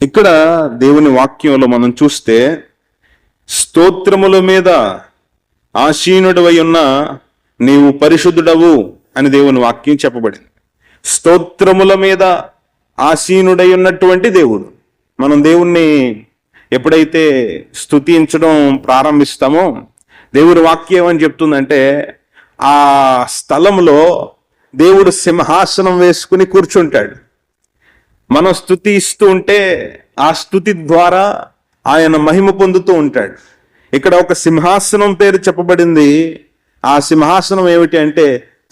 ఇక్కడ దేవుని వాక్యంలో మనం చూస్తే స్తోత్రముల మీద ఆసీనుడవై ఉన్న నీవు పరిశుద్ధుడవు అని దేవుని వాక్యం చెప్పబడింది. స్తోత్రముల మీద ఆసీనుడై ఉన్నటువంటి దేవుడు. మనం దేవుణ్ణి ఎప్పుడైతే స్తుతించడం ప్రారంభిస్తామో దేవుని వాక్యం ఏమని చెప్తుందంటే ఆ స్థలంలో దేవుడు సింహాసనం వేసుకుని కూర్చుంటాడు. మనం స్తుతి ఇస్తూ ఉంటే ఆ స్తుతి ద్వారా ఆయన మహిమ పొందుతూ ఉంటాడు. ఇక్కడ ఒక సింహాసనం పేరు చెప్పబడింది. ఆ సింహాసనం ఏమిటి అంటే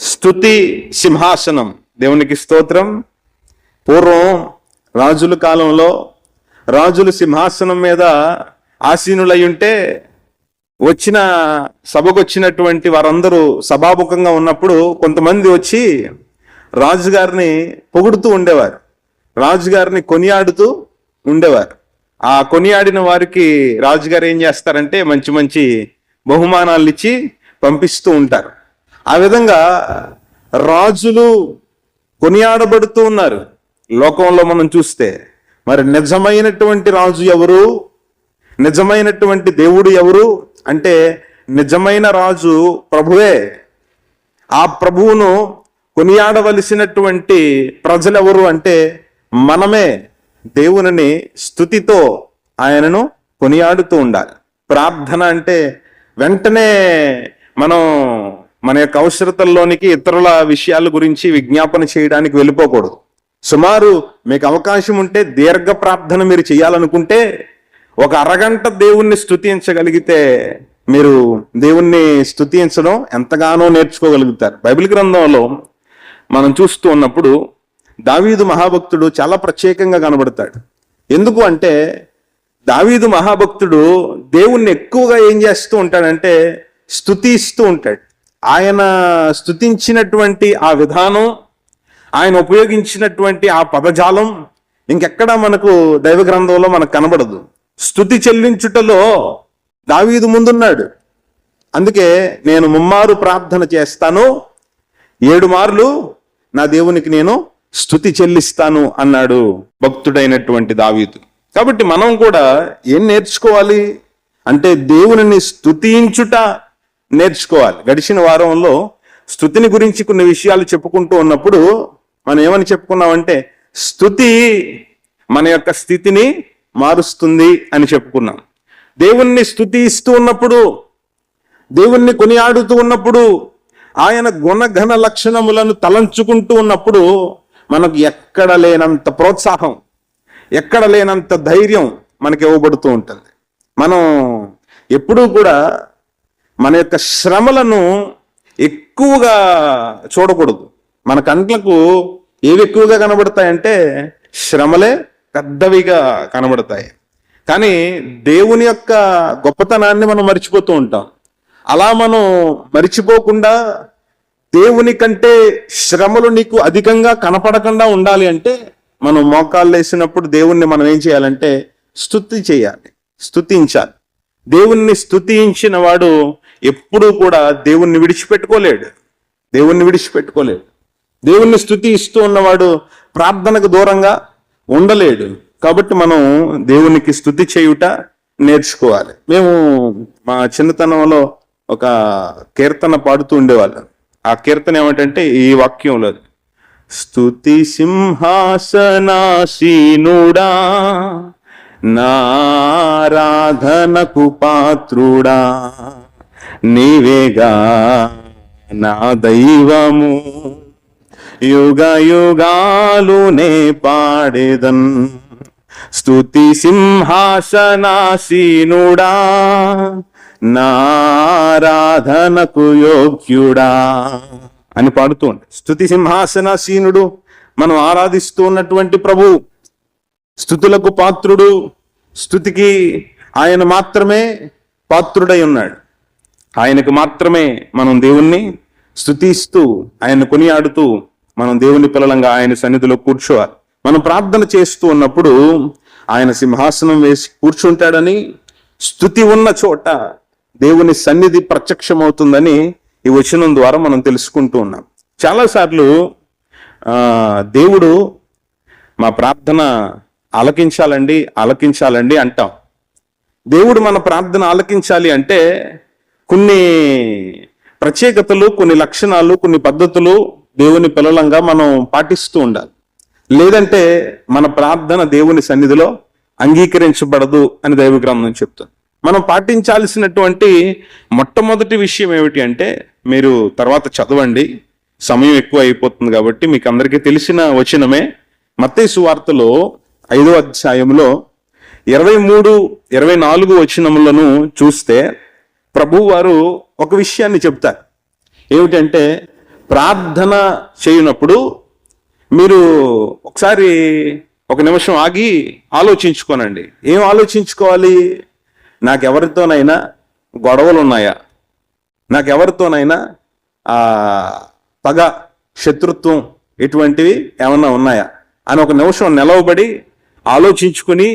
స్తుతి సింహాసనం. దేవునికి స్తోత్రం. పూర్వం రాజుల కాలంలో రాజులు సింహాసనం మీద ఆసీనులై ఉంటే వచ్చిన సభకు వచ్చినటువంటి వారందరూ సభాముఖంగా ఉన్నప్పుడు కొంతమంది వచ్చి రాజుగారిని పొగుడుతూ ఉండేవారు, రాజుగారిని కొనియాడుతూ ఉండేవారు. ఆ కొనియాడిన వారికి రాజుగారు ఏం చేస్తారంటే మంచి మంచి బహుమానాలు ఇచ్చి పంపిస్తూ ఉంటారు. ఆ విధంగా రాజులు కొనియాడబడుతూ ఉన్నారు లోకంలో మనం చూస్తే. మరి నిజమైనటువంటి రాజు ఎవరు, నిజమైనటువంటి దేవుడు ఎవరు అంటే నిజమైన రాజు ప్రభువే. ఆ ప్రభువును కొనియాడవలసినటువంటి ప్రజలెవరు అంటే మనమే. దేవునిని స్తుతితో ఆయనను కొనియాడుతూ ఉండాలి. ప్రార్థన అంటే వెంటనే మనం మన యొక్క అవసరతల్లోనికి ఇతరుల విషయాల గురించి విజ్ఞాపన చేయడానికి వెళ్ళిపోకూడదు. సుమారు మీకు అవకాశం ఉంటే దీర్ఘ ప్రార్థన మీరు చేయాలనుకుంటే ఒక అరగంట దేవుణ్ణి స్తుతించగలిగితే మీరు దేవుణ్ణి స్తుతించడం ఎంతగానో నేర్చుకోగలుగుతారు. బైబిల్ గ్రంథంలో మనం చూస్తూ ఉన్నప్పుడు దావీదు మహాభక్తుడు చాలా ప్రత్యేకంగా కనబడతాడు. ఎందుకు అంటే దావీదు మహాభక్తుడు దేవుణ్ణి ఎక్కువగా ఏం చేస్తూ ఉంటాడంటే స్తుతిస్తూ ఉంటాడు. ఆయన స్తుతించినటువంటి ఆ విధానం, ఆయన ఉపయోగించినటువంటి ఆ పదజాలం ఇంకెక్కడా మనకు దైవ గ్రంథంలో మనకు కనబడదు. స్తుతి చెల్లించుటలో దావీదు ముందున్నాడు. అందుకే నేను ముమ్మారు ప్రార్థన చేస్తాను, 7 మార్లు నా దేవునికి నేను స్తుతి చెల్లిస్తాను అన్నాడు భక్తుడైనటువంటి దావీదు. కాబట్టి మనం కూడా ఏం నేర్చుకోవాలి అంటే దేవునిని స్తుతించుట నేర్చుకోవాలి. గడిచిన వారంలో స్తుతిని గురించి కొన్ని విషయాలు చెప్పుకుంటూ ఉన్నప్పుడు మనం ఏమని చెప్పుకున్నామంటే స్తుతి మన యొక్క స్థితిని మారుస్తుంది అని చెప్పుకున్నాం. దేవుణ్ణి స్తుతిస్తూ ఉన్నప్పుడు, దేవుణ్ణి కొనియాడుతూ ఉన్నప్పుడు, ఆయన గుణఘన లక్షణములను తలంచుకుంటూ ఉన్నప్పుడు మనకు ఎక్కడ లేనంత ప్రోత్సాహం, ఎక్కడ లేనంత ధైర్యం మనకి ఇవ్వబడుతూ ఉంటుంది. మనం ఎప్పుడూ కూడా మన యొక్క శ్రమలను ఎక్కువగా చూడకూడదు. మన కంట్లకు ఏవి ఎక్కువగా కనబడతాయంటే శ్రమలే పెద్దవిగా కనబడతాయి. కానీ దేవుని యొక్క గొప్పతనాన్ని మనం మర్చిపోతూ ఉంటాం. అలా మనం మర్చిపోకుండా దేవుని కంటే శ్రమలు నీకు అధికంగా కనపడకుండా ఉండాలి అంటే మనం మోకాళ్ళు వేసినప్పుడు దేవుణ్ణి మనం ఏం చేయాలంటే స్తుతి చేయాలి, స్తుతించాలి. దేవుణ్ణి స్తుతించిన వాడు ఎప్పుడూ కూడా దేవుణ్ణి విడిచిపెట్టుకోలేడు, దేవుణ్ణి విడిచిపెట్టుకోలేడు. దేవుణ్ణి స్తుతి ఇస్తూ ఉన్నవాడు ప్రార్థనకు దూరంగా ఉండలేడు. కాబట్టి మనం దేవునికి స్తుతి చేయుట నేర్చుకోవాలి. మేము మా చిన్నతనంలో ఒక కీర్తన పాడుతూ ఉండేవాళ్ళం. ఆ కీర్తన ఏమిటంటే ఈ వాక్యంలో స్తుతి సింహాసనాసీనుడా నారాధనకు పాత్రుడా నీవేగా నా దైవము యుగ యుగాలు నే పాడేదన్ స్తుతి సింహాసనాసీనుడా నారాధనకు యోగ్యుడా అని పాడుతూ ఉండే. స్తుతి సింహాసనాసీనుడు మనం ఆరాధిస్తూ ఉన్నటువంటి ప్రభు, స్తుతులకు పాత్రుడు. స్తుతికి ఆయన మాత్రమే పాత్రుడై ఉన్నాడు. ఆయనకు మాత్రమే మనం దేవుణ్ణి స్తుతిస్తూ ఆయన కొనియాడుతూ మనం దేవుని పిల్లలంగా ఆయన సన్నిధిలో కూర్చోవాలి. మనం ప్రార్థన చేస్తూ ఉన్నప్పుడు ఆయన సింహాసనం వేసి కూర్చుంటాడని, స్తుతి ఉన్న చోట దేవుని సన్నిధి ప్రత్యక్షమవుతుందని ఈ వచనం ద్వారా మనం తెలుసుకుంటూ ఉన్నాం. చాలాసార్లు దేవుడు మా ప్రార్థన ఆలకించాలండి ఆలకించాలండి అంటాం. దేవుడు మన ప్రార్థన ఆలకించాలి అంటే కొన్ని ప్రత్యేకతలు, కొన్ని లక్షణాలు, కొన్ని పద్ధతులు దేవుని పిల్లలంగా మనం పాటిస్తూ ఉండాలి. లేదంటే మన ప్రార్థన దేవుని సన్నిధిలో అంగీకరించబడదు అని దైవ గ్రంథం చెప్తుంది. మనం పాటించాల్సినటువంటి మొట్టమొదటి విషయం ఏమిటి అంటే, మీరు తర్వాత చదవండి, సమయం ఎక్కువ అయిపోతుంది కాబట్టి, మీకు అందరికీ తెలిసిన వచనమే. మత్తయి సువార్తలో 5వ అధ్యాయంలో 23-24 వచనములను చూస్తే ప్రభువు వారు ఒక విషయాన్ని చెప్తారు. ఏమిటంటే, ప్రార్థన చేయనప్పుడు మీరు ఒకసారి ఒక నిమిషం ఆగి ఆలోచించుకోనండి. ఏం ఆలోచించుకోవాలి? నాకెవరితోనైనా గొడవలు ఉన్నాయా? నాకెవరితోనైనా పగ, శత్రుత్వం ఇటువంటివి ఏమన్నా ఉన్నాయా అని ఒక నిమిషం నిలవబడి ఆలోచించుకుని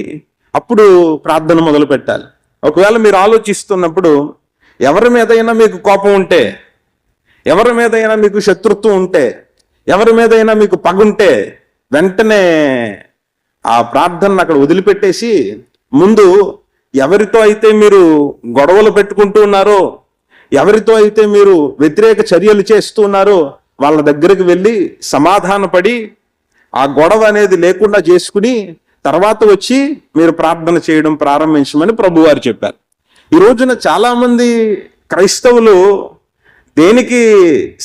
అప్పుడు ప్రార్థన మొదలు పెట్టాలి. ఒకవేళ మీరు ఆలోచిస్తున్నప్పుడు ఎవరి మీదైనా మీకు కోపం ఉంటే, ఎవరి మీదైనా మీకు శత్రుత్వం ఉంటే, ఎవరి మీదైనా మీకు పగుంటే వెంటనే ఆ ప్రార్థనను అక్కడ వదిలిపెట్టేసి ముందు ఎవరితో అయితే మీరు గొడవలు పెట్టుకుంటూ ఉన్నారో, ఎవరితో అయితే మీరు వ్యతిరేక చర్యలు చేస్తూ ఉన్నారో వాళ్ళ దగ్గరికి వెళ్ళి సమాధానపడి ఆ గొడవ అనేది లేకుండా చేసుకుని తర్వాత వచ్చి మీరు ప్రార్థన చేయడం ప్రారంభించమని ప్రభువారు చెప్పారు. ఈ రోజున చాలా మంది క్రైస్తవులు దేనికి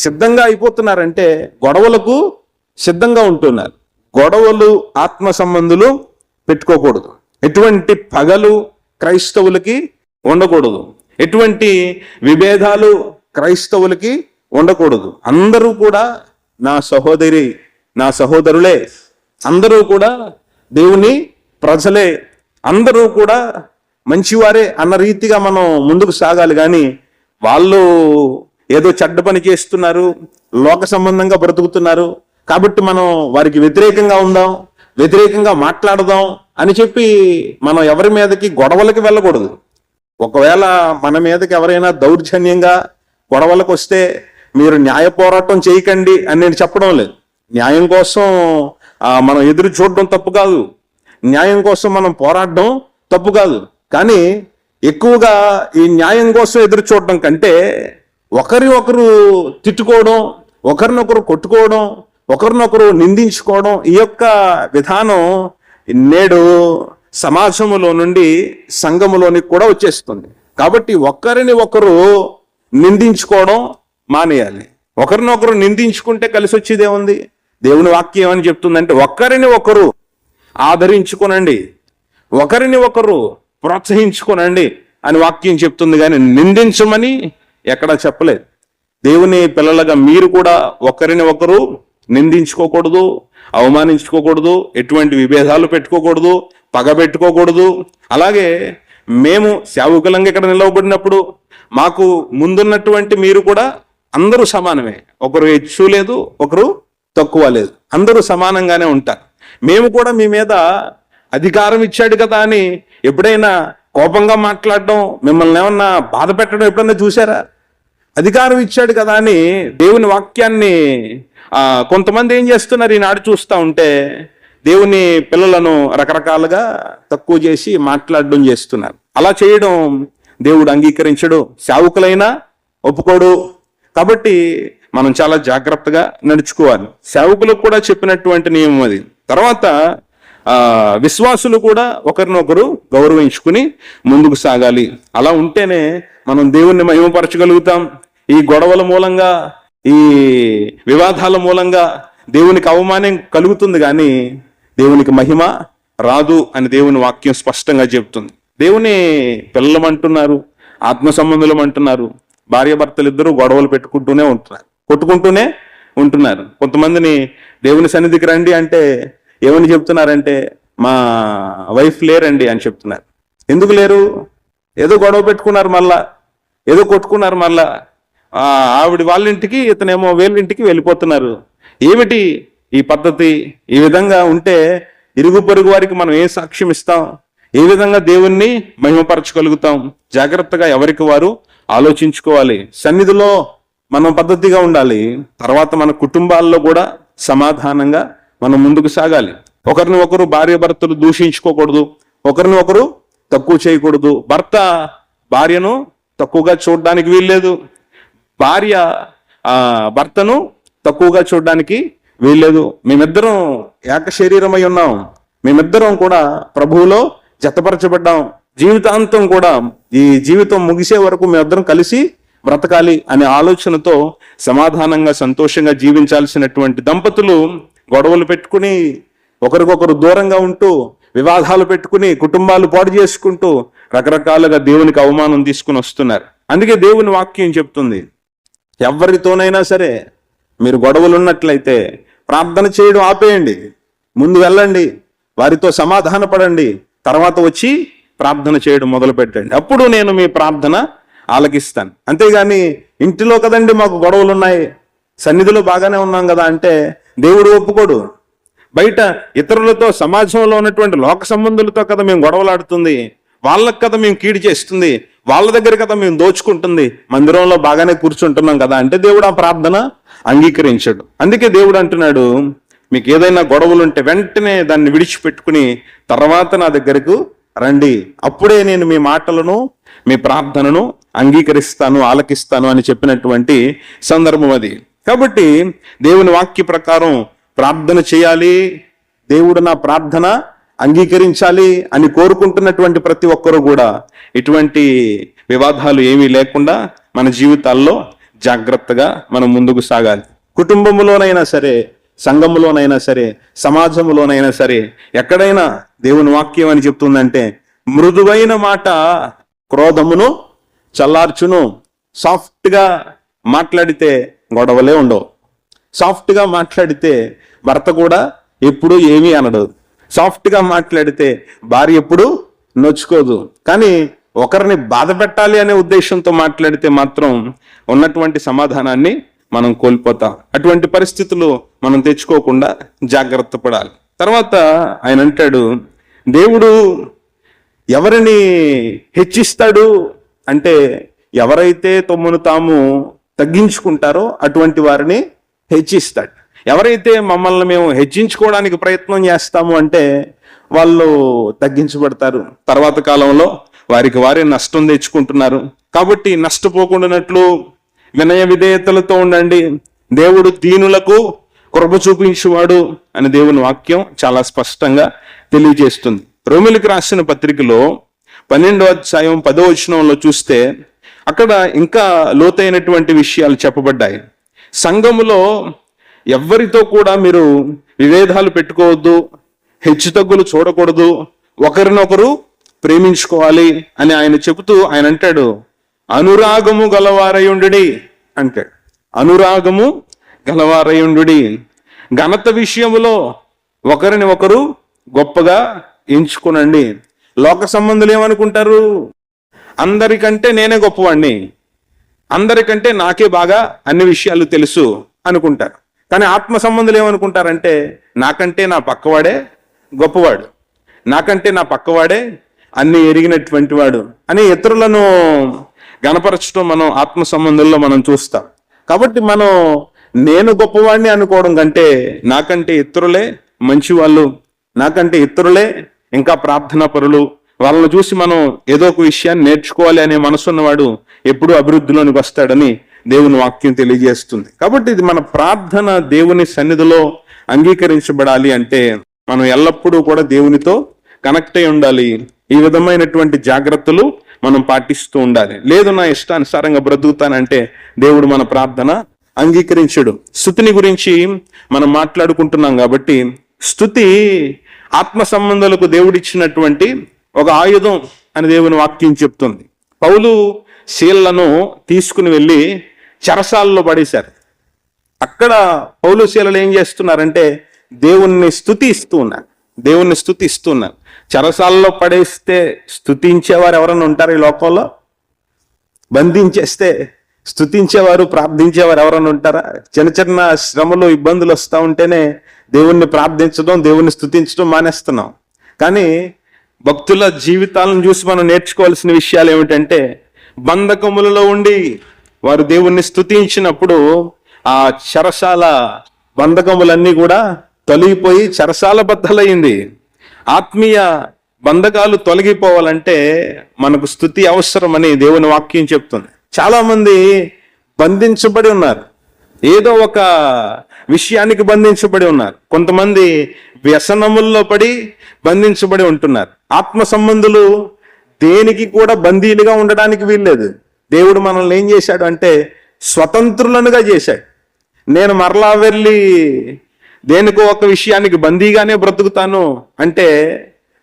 సిద్ధంగా అయిపోతున్నారంటే గొడవలకు సిద్ధంగా ఉంటున్నారు. గొడవలు ఆత్మ సంబంధులు పెట్టుకోకూడదు. ఎటువంటి పగలు క్రైస్తవులకి ఉండకూడదు. ఎటువంటి విభేదాలు క్రైస్తవులకి ఉండకూడదు. అందరూ కూడా నా సహోదరి, నా సహోదరులే, అందరూ కూడా దేవుని ప్రజలే, అందరూ కూడా మంచివారే అన్న రీతిగా మనం ముందుకు సాగాలి. కానీ వాళ్ళు ఏదో చెడ్డ పని చేస్తున్నారు, లోక సంబంధంగా బ్రతుకుతున్నారు కాబట్టి మనం వారికి వ్యతిరేకంగా ఉందాం, వ్యతిరేకంగా మాట్లాడదాం అని చెప్పి మనం ఎవరి మీదకి గొడవలకి వెళ్ళకూడదు. ఒకవేళ మన మీదకి ఎవరైనా దౌర్జన్యంగా గొడవలకు వస్తే మీరు న్యాయ పోరాటం చేయకండి అని నేను చెప్పడం లేదు. న్యాయం కోసం మనం ఎదురు చూడడం తప్పు కాదు, న్యాయం కోసం మనం పోరాడడం తప్పు కాదు. కానీ ఎక్కువగా ఈ న్యాయం కోసం ఎదురు చూడడం కంటే ఒకరి ఒకరు తిట్టుకోవడం, ఒకరినొకరు కొట్టుకోవడం, ఒకరినొకరు నిందించుకోవడం, ఈ యొక్క విధానం నేడు సమాజంలో నుండి సంఘములోనికి కూడా వచ్చేస్తుంది. కాబట్టి ఒకరిని ఒకరు నిందించుకోవడం మానేయాలి. ఒకరినొకరు నిందించుకుంటే కలిసి వచ్చేదే ఉంది. దేవుని వాక్యం ఏమని చెప్తుందంటే ఒకరిని ఒకరు ఆదరించుకోనండి, ఒకరిని ఒకరు ప్రోత్సహించుకోనండి అని వాక్యం చెప్తుంది. కానీ నిందించమని ఎక్కడా చెప్పలేదు. దేవుని పిల్లలుగా మీరు కూడా ఒకరిని ఒకరు నిందించుకోకూడదు, అవమానించుకోకూడదు, ఎటువంటి విభేదాలు పెట్టుకోకూడదు, పగ పెట్టుకోకూడదు. అలాగే మేము సేవకులంగా ఇక్కడ నిలవబడినప్పుడు మాకు ముందున్నటువంటి మీరు కూడా అందరూ సమానమే. ఒకరు హెచ్చు లేదు, ఒకరు తక్కువ లేదు, అందరూ సమానంగానే ఉంటారు. మేము కూడా మీ మీద అధికారం ఇచ్చాడు కదా అని ఎప్పుడైనా కోపంగా మాట్లాడడం, మిమ్మల్ని ఏమన్నా బాధ పెట్టడం ఎప్పుడన్నా చూసారా? అధికారం ఇచ్చాడు కదా అని దేవుని వాక్యాన్ని కొంతమంది ఏం చేస్తున్నారు, ఈనాడు చూస్తూ ఉంటే దేవుని పిల్లలను రకరకాలుగా తక్కువ చేసి మాట్లాడడం చేస్తున్నారు. అలా చేయడం దేవుడు అంగీకరించడు, సేవకులైనా ఒప్పుకోడు. కాబట్టి మనం చాలా జాగ్రత్తగా నడుచుకోవాలి. సేవకులకు కూడా చెప్పినటువంటి నియమం అది. తర్వాత విశ్వాసులు కూడా ఒకరినొకరు గౌరవించుకుని ముందుకు సాగాలి. అలా ఉంటేనే మనం దేవుణ్ణి మహిమపరచగలుగుతాం. ఈ గొడవల మూలంగా, ఈ వివాదాల మూలంగా దేవునికి అవమానం కలుగుతుంది, కానీ దేవునికి మహిమ రాదు అని దేవుని వాక్యం స్పష్టంగా చెబుతుంది. దేవుని పిల్లలమంటున్నారు, ఆత్మ సంబంధులం అంటున్నారు, భార్యాభర్తలు ఇద్దరు గొడవలు పెట్టుకుంటూనే ఉంటున్నారు, కొట్టుకుంటూనే ఉంటున్నారు. కొంతమందిని దేవుని సన్నిధికి రండి అంటే ఏమని చెప్తున్నారంటే మా వైఫ్ లేరండి అని చెప్తున్నారు. ఎందుకు లేరు? ఏదో గొడవ పెట్టుకున్నారు, మళ్ళా ఏదో కొట్టుకున్నారు, మళ్ళా ఆవిడ వాళ్ళ ఇంటికి, ఇతనేమో వీళ్ళింటికి వెళ్ళిపోతున్నారు. ఏమిటి ఈ పద్ధతి? ఈ విధంగా ఉంటే ఇరుగు పొరుగు వారికి మనం ఏం సాక్ష్యం ఇస్తాం? ఏ విధంగా దేవుణ్ణి మహిమపరచగలుగుతాం? జాగ్రత్తగా ఎవరికి వారు ఆలోచించుకోవాలి. సన్నిధిలో మనం పద్ధతిగా ఉండాలి. తర్వాత మన కుటుంబాల్లో కూడా సమాధానంగా మనం ముందుకు సాగాలి. ఒకరిని ఒకరు భార్య భర్తలు దూషించుకోకూడదు, ఒకరిని ఒకరు తక్కువ చేయకూడదు. భర్త భార్యను తక్కువగా చూడడానికి వీల్లేదు, భార్య భర్తను తక్కువగా చూడడానికి వీల్లేదు. మేమిద్దరం ఏక శరీరమై ఉన్నాం, మేమిద్దరం కూడా ప్రభువులో జతపరచబడ్డాం. జీవితాంతం కూడా ఈ జీవితం ముగిసే వరకు మేమిద్దరం కలిసి బ్రతకాలి అనే ఆలోచనతో సమాధానంగా సంతోషంగా జీవించాల్సినటువంటి దంపతులు గొడవలు పెట్టుకుని ఒకరికొకరు దూరంగా ఉంటూ వివాదాలు పెట్టుకుని కుటుంబాలు పాడు చేసుకుంటూ రకరకాలుగా దేవునికి అవమానం తీసుకుని వస్తున్నారు. అందుకే దేవుని వాక్యం చెప్తుంది, ఎవరితోనైనా సరే మీరు గొడవలు ఉన్నట్లయితే ప్రార్థన చేయడం ఆపేయండి, ముందు వెళ్ళండి, వారితో సమాధాన పడండి, తర్వాత వచ్చి ప్రార్థన చేయడం మొదలు పెట్టండి, అప్పుడు నేను మీ ప్రార్థన ఆలకిస్తాను. అంతేగాని ఇంటిలో కదండి మాకు గొడవలు ఉన్నాయి, సన్నిధిలో బాగానే ఉన్నాం కదా అంటే దేవుడు ఒప్పుకోడు. బయట ఇతరులతో సమాజంలో ఉన్నటువంటి లోక సంబంధులతో కదా మేము గొడవలాడుతుంది, వాళ్ళకి కదా మేము కీడు చేస్తుంది, వాళ్ళ దగ్గర కదా మేము దోచుకుంటుంది, మందిరంలో బాగానే కూర్చుంటున్నాం కదా అంటే దేవుడు ఆ ప్రార్థన అంగీకరించడు. అందుకే దేవుడు అంటున్నాడు, మీకు ఏదైనా గొడవలు ఉంటే వెంటనే దాన్ని విడిచిపెట్టుకుని తర్వాత నా దగ్గరకు రండి, అప్పుడే నేను మీ మాటలను మీ ప్రార్థనను అంగీకరిస్తాను, ఆలకిస్తాను అని చెప్పినటువంటి సందర్భం అది. కాబట్టి దేవుని వాక్య ప్రకారం ప్రార్థన చేయాలి, దేవుడు నా ప్రార్థన అంగీకరించాలి అని కోరుకుంటున్నటువంటి ప్రతి ఒక్కరూ కూడా ఇటువంటి వివాదాలు ఏమీ లేకుండా మన జీవితాల్లో జాగ్రత్తగా మనం ముందుకు సాగాలి. కుటుంబంలోనైనా సరే, సంఘములోనైనా సరే, సమాజంలోనైనా సరే, ఎక్కడైనా దేవుని వాక్యం అని చెప్తుందంటే మృదువైన మాట క్రోధమును చల్లార్చును. సాఫ్ట్గా మాట్లాడితే గొడవలే ఉండవు, సాఫ్ట్గా మాట్లాడితే భర్త కూడా ఎప్పుడు ఏమీ అనడు, సాఫ్ట్గా మాట్లాడితే భార్య ఎప్పుడు నొచ్చుకోదు. కానీ ఒకరిని బాధ పెట్టాలి అనే ఉద్దేశంతో మాట్లాడితే మాత్రం ఉన్నటువంటి సమాధానాన్ని మనం కోల్పోతాం. అటువంటి పరిస్థితులు మనం తెచ్చుకోకుండా జాగ్రత్త పడాలి. తర్వాత ఆయన అంటాడు, దేవుడు ఎవరిని హెచ్చిస్తాడు అంటే ఎవరైతే తమ్మును తాము తగ్గించుకుంటారో అటువంటి వారిని హెచ్చిస్తాడు. ఎవరైతే మమ్మల్ని మేము హెచ్చించుకోవడానికి ప్రయత్నం చేస్తాము అంటే వాళ్ళు తగ్గించబడతారు. తర్వాత కాలంలో వారికి వారే నష్టం తెచ్చుకుంటున్నారు. కాబట్టి నష్టపోకుండానట్లు వినయ విధేయతలతో ఉండండి, దేవుడు దీనులకు కృప చూపించువాడు అని దేవుని వాక్యం చాలా స్పష్టంగా తెలియజేస్తుంది. రోమిలికి రాసిన పత్రికలో 12వ అధ్యాయం 10వ వచనంలో చూస్తే అక్కడ ఇంకా లోతైనటువంటి విషయాలు చెప్పబడ్డాయి. సంఘములో ఎవ్వరితో కూడా మీరు విభేదాలు పెట్టుకోవద్దు, హెచ్చుతగ్గులు చూడకూడదు, ఒకరినొకరు ప్రేమించుకోవాలి అని ఆయన చెబుతూ ఆయన అంటాడు, అనురాగము గలవారయుండుడి అంటాడు. అనురాగము గలవారయుండుడి. ఘనత విషయములో ఒకరిని ఒకరు గొప్పగా ఎంచుకునండి. లోక సంబంధులు ఏమనుకుంటారు, అందరికంటే నేనే గొప్పవాడిని, అందరికంటే నాకే బాగా అన్ని విషయాలు తెలుసు అనుకుంటారు. కానీ ఆత్మ సంబంధులు ఏమనుకుంటారంటే నాకంటే నా పక్కవాడే గొప్పవాడు, నాకంటే నా పక్కవాడే అన్ని ఎరిగినటువంటి వాడు అని ఇతరులను గణపరచడం మనం ఆత్మ సంబంధుల్లో మనం చూస్తాం. కాబట్టి మనం నేను గొప్పవాడిని అనుకోవడం కంటే నాకంటే ఇతరులే మంచి వాళ్ళు, నాకంటే ఇతరులే ఇంకా ప్రార్థనా పరులు, వాళ్ళని చూసి మనం ఏదో ఒక విషయాన్ని నేర్చుకోవాలి అనే మనసున్నవాడు ఎప్పుడూ అభివృద్ధిలోనికి వస్తాడని దేవుని వాక్యం తెలియజేస్తుంది. కాబట్టి ఇది మన ప్రార్థన దేవుని సన్నిధిలో అంగీకరించబడాలి అంటే మనం ఎల్లప్పుడూ కూడా దేవునితో కనెక్ట్ అయి ఉండాలి. ఈ విధమైనటువంటి జాగ్రత్తలు మనం పాటిస్తూ ఉండాలి. లేదు నా ఇష్టానుసారంగా బ్రతుకుతానంటే దేవుడు మన ప్రార్థన అంగీకరించడు. స్తుతిని గురించి మనం మాట్లాడుకుంటున్నాం కాబట్టి స్తుతి ఆత్మ సంబంధాలకు దేవుడిచ్చినటువంటి ఒక ఆయుధం అని దేవుని వాక్యం చెప్తుంది. పౌలు శీలను తీసుకుని వెళ్ళి చెరసాలలో పడేశారు. అక్కడ పౌలు శీలలు ఏం చేస్తున్నారంటే దేవుణ్ణి స్తుతిస్తూ ఉన్నారు, దేవుణ్ణి స్తుతిస్తూ ఉన్నారు. చెరసాలలో పడేస్తే స్తుతించేవారు ఎవరన్నా ఉంటారు ఈ లోకంలో? బంధించేస్తే స్తుతించేవారు ప్రార్థించేవారు ఎవరన్నా ఉంటారా? చిన్న చిన్న శ్రమలు ఇబ్బందులు వస్తూ ఉంటేనే దేవుణ్ణి ప్రార్థించడం దేవుణ్ణి స్తుతించడం మానేస్తున్నాం. కానీ భక్తుల జీవితాలను చూసి మనం నేర్చుకోవాల్సిన విషయాలు ఏమిటంటే బంధకములలో ఉండి వారు దేవుణ్ణి స్తుతించినప్పుడు ఆ చెరసాల బంధకములన్నీ కూడా తొలగిపోయి చెరసాల బద్దలైంది. ఆత్మీయ బంధకాలు తొలగిపోవాలంటే మనకు స్తుతి అవసరమని దేవుని వాక్యం చెప్తుంది. చాలా మంది బంధించబడి ఉన్నారు, ఏదో ఒక విషయానికి బంధించబడి ఉన్నారు. కొంతమంది వ్యసనముల్లో పడి బంధించబడి ఉంటున్నారు. ఆత్మ సంబంధులు దేనికి కూడా బందీలుగా ఉండడానికి వీల్లేదు. దేవుడు మనల్ని ఏం చేశాడు అంటే స్వతంత్రులనుగా చేశాడు. నేను మరలా వెళ్ళి దేనికో ఒక విషయానికి బందీగానే బ్రతుకుతాను అంటే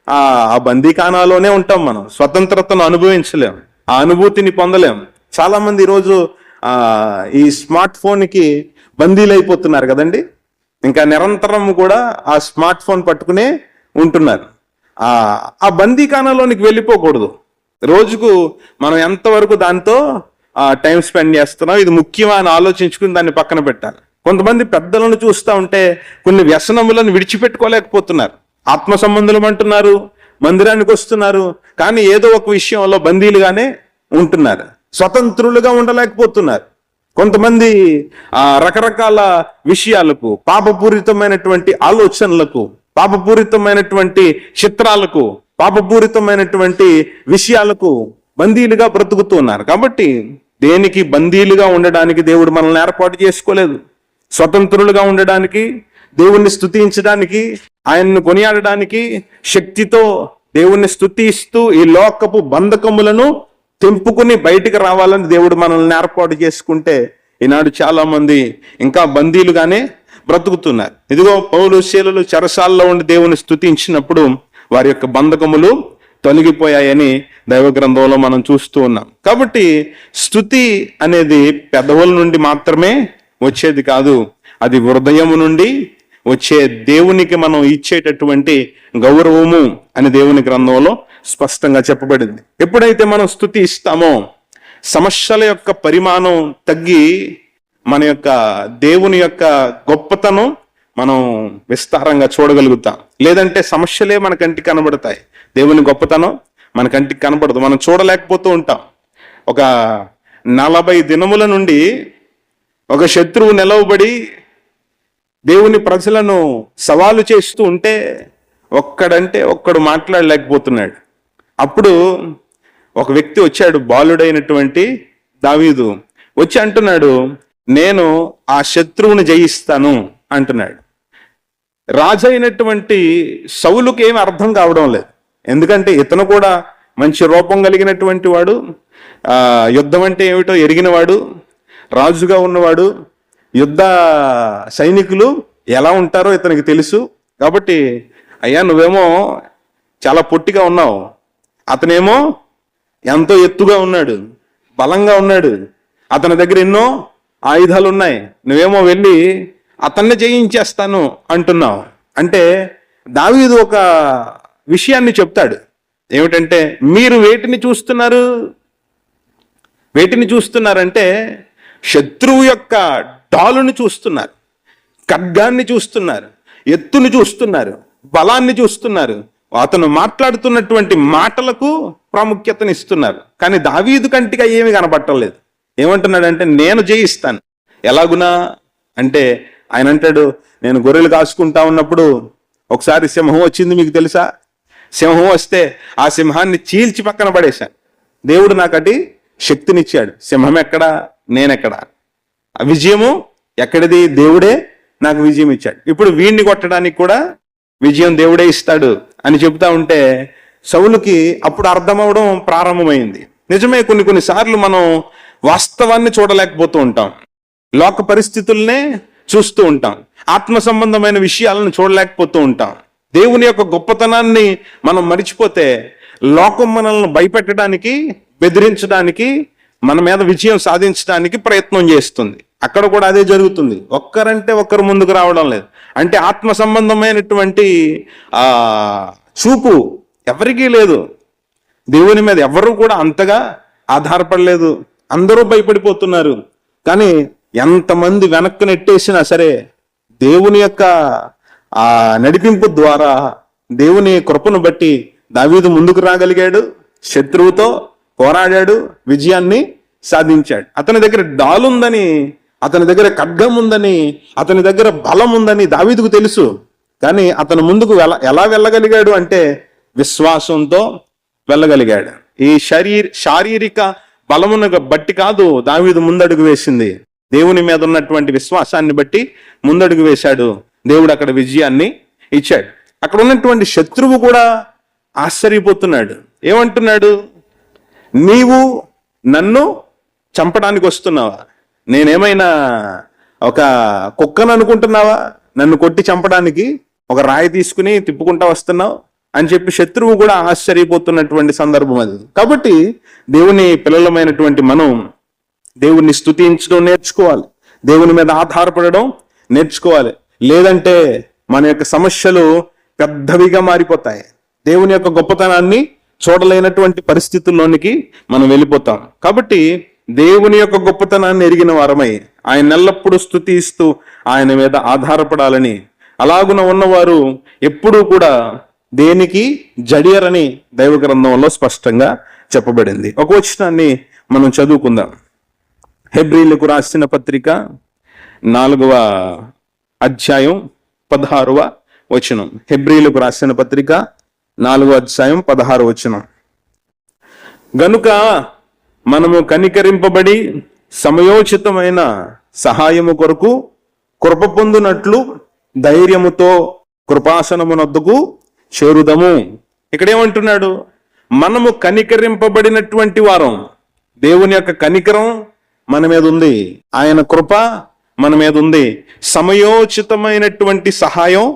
ఆ బందీఖానాలోనే ఉంటాం. మనం స్వతంత్రతను అనుభవించలేం, ఆ అనుభూతిని పొందలేం. చాలా మంది ఈరోజు ఈ స్మార్ట్ ఫోన్కి బందీలు అయిపోతున్నారు కదండి. ఇంకా నిరంతరం కూడా ఆ స్మార్ట్ ఫోన్ పట్టుకునే ఉంటున్నారు. ఆ బందీఖానాలోనికి వెళ్ళిపోకూడదు. రోజుకు మనం ఎంతవరకు దాంతో టైం స్పెండ్ చేస్తున్నాం, ఇది ముఖ్యమా అని ఆలోచించుకుని దాన్ని పక్కన పెట్టాలి. కొంతమంది పెద్దలను చూస్తూ ఉంటే కొన్ని వ్యసనములను విడిచిపెట్టుకోలేకపోతున్నారు. ఆత్మ సంబంధులు అంటున్నారు, మందిరానికి వస్తున్నారు, కానీ ఏదో ఒక విషయంలో బందీలుగానే ఉంటున్నారు, స్వతంత్రులుగా ఉండలేకపోతున్నారు. కొంతమంది రకరకాల విషయాలకు, పాపపూరితమైనటువంటి ఆలోచనలకు, పాపపూరితమైనటువంటి చిత్రాలకు, పాపపూరితమైనటువంటి విషయాలకు బందీలుగా బ్రతుకుతూ ఉన్నారు. కాబట్టి దేనికి బందీలుగా ఉండడానికి దేవుడు మనల్ని ఏర్పాటు చేసుకోలేదు. స్వతంత్రులుగా ఉండడానికి, దేవుణ్ణి స్తుతించడానికి, ఆయన్ను కొనియాడడానికి, శక్తితో దేవుణ్ణి స్తుతిస్తూ ఈ లోకపు బంధకములను తెంపుకుని బయటికి రావాలని దేవుడు మనల్ని ఏర్పాటు చేసుకుంటే ఈనాడు చాలా మంది ఇంకా బందీలుగానే బ్రతుకుతున్నారు. ఇదిగో పౌలు శీలలు చెరసాల్లో ఉండి దేవుని స్తుతించినప్పుడు వారి యొక్క బంధకములు తొలగిపోయాయని దైవ గ్రంథంలో మనం చూస్తూ ఉన్నాం. కాబట్టి స్తుతి అనేది పెదవుల నుండి మాత్రమే వచ్చేది కాదు, అది హృదయము నుండి వచ్చే దేవునికి మనం ఇచ్చేటటువంటి గౌరవము అని దేవుని గ్రంథంలో స్పష్టంగా చెప్పబడింది. ఎప్పుడైతే మనం స్తుతి ఇస్తామో సమస్యల యొక్క పరిమాణం తగ్గి మన యొక్క దేవుని యొక్క గొప్పతనం మనం విస్తారంగా చూడగలుగుతాం. లేదంటే సమస్యలే మన కంటికి కనబడతాయి, దేవుని గొప్పతనం మన కంటికి కనబడదు, మనం చూడలేకపోతూ ఉంటాం. ఒక 40 దినముల నుండి ఒక శత్రువు నిలవబడి దేవుని ప్రజలను సవాలు చేస్తూ ఉంటే ఒక్కడు మాట్లాడలేకపోతున్నాడు. అప్పుడు ఒక వ్యక్తి వచ్చాడు, బాలుడైనటువంటి దావీదు వచ్చి అంటున్నాడు, నేను ఆ శత్రువుని జయిస్తాను అంటున్నాడు. రాజు అయినటువంటి సౌలుకి ఏమి అర్థం కావడం లేదు. ఎందుకంటే ఇతను కూడా మంచి రూపం కలిగినటువంటి వాడు, యుద్ధం అంటే ఏమిటో ఎరిగినవాడు, రాజుగా ఉన్నవాడు, యుద్ధ సైనికులు ఎలా ఉంటారో ఇతనికి తెలుసు. కాబట్టి అయ్యా నువ్వేమో చాలా పొట్టిగా ఉన్నావు, అతనేమో ఎంతో ఎత్తుగా ఉన్నాడు, బలంగా ఉన్నాడు, అతని దగ్గర ఎన్నో ఆయుధాలు ఉన్నాయి, నువ్వేమో వెళ్ళి అతన్ని జయించేస్తాను అంటున్నావు. అంటే దావీదు ఒక విషయాన్ని చెప్తాడు, ఏమిటంటే మీరు వేటిని చూస్తున్నారంటే శత్రువు యొక్క డాలుని చూస్తున్నారు, ఖడ్గాన్ని చూస్తున్నారు, ఎత్తుని చూస్తున్నారు, బలాన్ని చూస్తున్నారు, అతను మాట్లాడుతున్నటువంటి మాటలకు ప్రాముఖ్యతనిస్తున్నారు. కానీ దావీదు కంటిగా ఏమి కనబట్టలేదు. ఏమంటున్నాడంటే నేను జయిస్తాను. ఎలాగునా అంటే ఆయన అంటాడు, నేను గొర్రెలు కాసుకుంటా ఉన్నప్పుడు ఒకసారి సింహం వచ్చింది, మీకు తెలుసా? సింహం వస్తే ఆ సింహాన్ని చీల్చి పక్కన పడేశాను. దేవుడు నాకు అటు శక్తినిచ్చాడు. సింహం ఎక్కడా, నేనెక్కడా? ఆ విజయము ఎక్కడిది? దేవుడే నాకు విజయం ఇచ్చాడు. ఇప్పుడు వీడిని కొట్టడానికి కూడా విజయం దేవుడే ఇస్తాడు అని చెబుతా ఉంటే సౌలుకి అప్పుడు అర్థమవడం ప్రారంభమైంది. నిజమే, కొన్ని సార్లు మనం వాస్తవాన్ని చూడలేకపోతూ ఉంటాం, లోక పరిస్థితుల్నే చూస్తూ ఉంటాం, ఆత్మ సంబంధమైన విషయాలను చూడలేకపోతూ ఉంటాం. దేవుని యొక్క గొప్పతనాన్ని మనం మరిచిపోతే లోకం మనల్ని భయపెట్టడానికి, బెదిరించడానికి, మన మీద విజయం సాధించడానికి ప్రయత్నం చేస్తుంది. అక్కడ కూడా అదే జరుగుతుంది. ఒక్కరంటే ఒక్కరు ముందుకు రావడం లేదు. అంటే ఆత్మ సంబంధమైనటువంటి చూపు ఎవరికీ లేదు. దేవుని మీద ఎవరు కూడా అంతగా ఆధారపడలేదు. అందరూ భయపడిపోతున్నారు. కానీ ఎంతమంది వెనక్కు నెట్టేసినా సరే దేవుని యొక్క నడిపింపు ద్వారా, దేవుని కృపను బట్టి దావీదు ముందుకు రాగలిగాడు, శత్రువుతో పోరాడాడు, విజయాన్ని సాధించాడు. అతని దగ్గర డాలుందని, అతని దగ్గర ఖడ్గం ఉందని, అతని దగ్గర బలం ఉందని దావీదుకు తెలుసు. కానీ అతను ముందుకు ఎలా వెళ్ళగలిగాడు అంటే విశ్వాసంతో వెళ్ళగలిగాడు. ఈ శారీరక బలమును బట్టి కాదు దావీదు ముందడుగు వేసింది, దేవుని మీద ఉన్నటువంటి విశ్వాసాన్ని బట్టి ముందడుగు వేశాడు. దేవుడు అక్కడ విజయాన్ని ఇచ్చాడు. అక్కడ ఉన్నటువంటి శత్రువు కూడా ఆశ్చర్యపోతున్నాడు. ఏమంటున్నాడు? నీవు నన్ను చంపడానికి వస్తున్నావా? నేనేమైనా ఒక కుక్కను అనుకుంటున్నావా? నన్ను కొట్టి చంపడానికి ఒక రాయి తీసుకుని తిప్పుకుంటా వస్తున్నావు అని చెప్పి శత్రువు కూడా ఆశ్చర్యపోతున్నటువంటి సందర్భం అది. కాబట్టి దేవుని పిల్లలమైనటువంటి మనం దేవుణ్ణి స్తుతించడం నేర్చుకోవాలి, దేవుని మీద ఆధారపడడం నేర్చుకోవాలి. లేదంటే మన యొక్క సమస్యలు పెద్దవిగా మారిపోతాయి. దేవుని యొక్క గొప్పతనాన్ని చూడలేనటువంటి పరిస్థితుల్లోనికి మనం వెళ్ళిపోతాం. కాబట్టి దేవుని యొక్క గొప్పతనాన్ని ఎరిగిన వారమై ఆయన ఎల్లప్పుడూ స్తుతిస్తూ ఆయన మీద ఆధారపడాలని, అలాగున ఉన్నవారు ఎప్పుడూ కూడా దేనికి జడియరని దైవ గ్రంథంలో స్పష్టంగా చెప్పబడింది. ఒక వచనాన్ని మనం చదువుకుందాం. హెబ్రీలకు రాసిన పత్రిక 4వ అధ్యాయం 16వ వచనం. హెబ్రీలకు రాసిన పత్రిక 4వ అధ్యాయం 16వ వచనం. గనుక మనము కనికరింపబడి సమయోచితమైన సహాయము కొరకు కృప పొందునట్లు ధైర్యముతో కృపాసనమునొద్దకు చేరుదము. ఇక్కడేమంటున్నాడు? మనము కనికరింపబడినటువంటి వారం. దేవుని యొక్క కనికరం మన మీద ఉంది, ఆయన కృప మన మీద ఉంది, సమయోచితమైనటువంటి సహాయం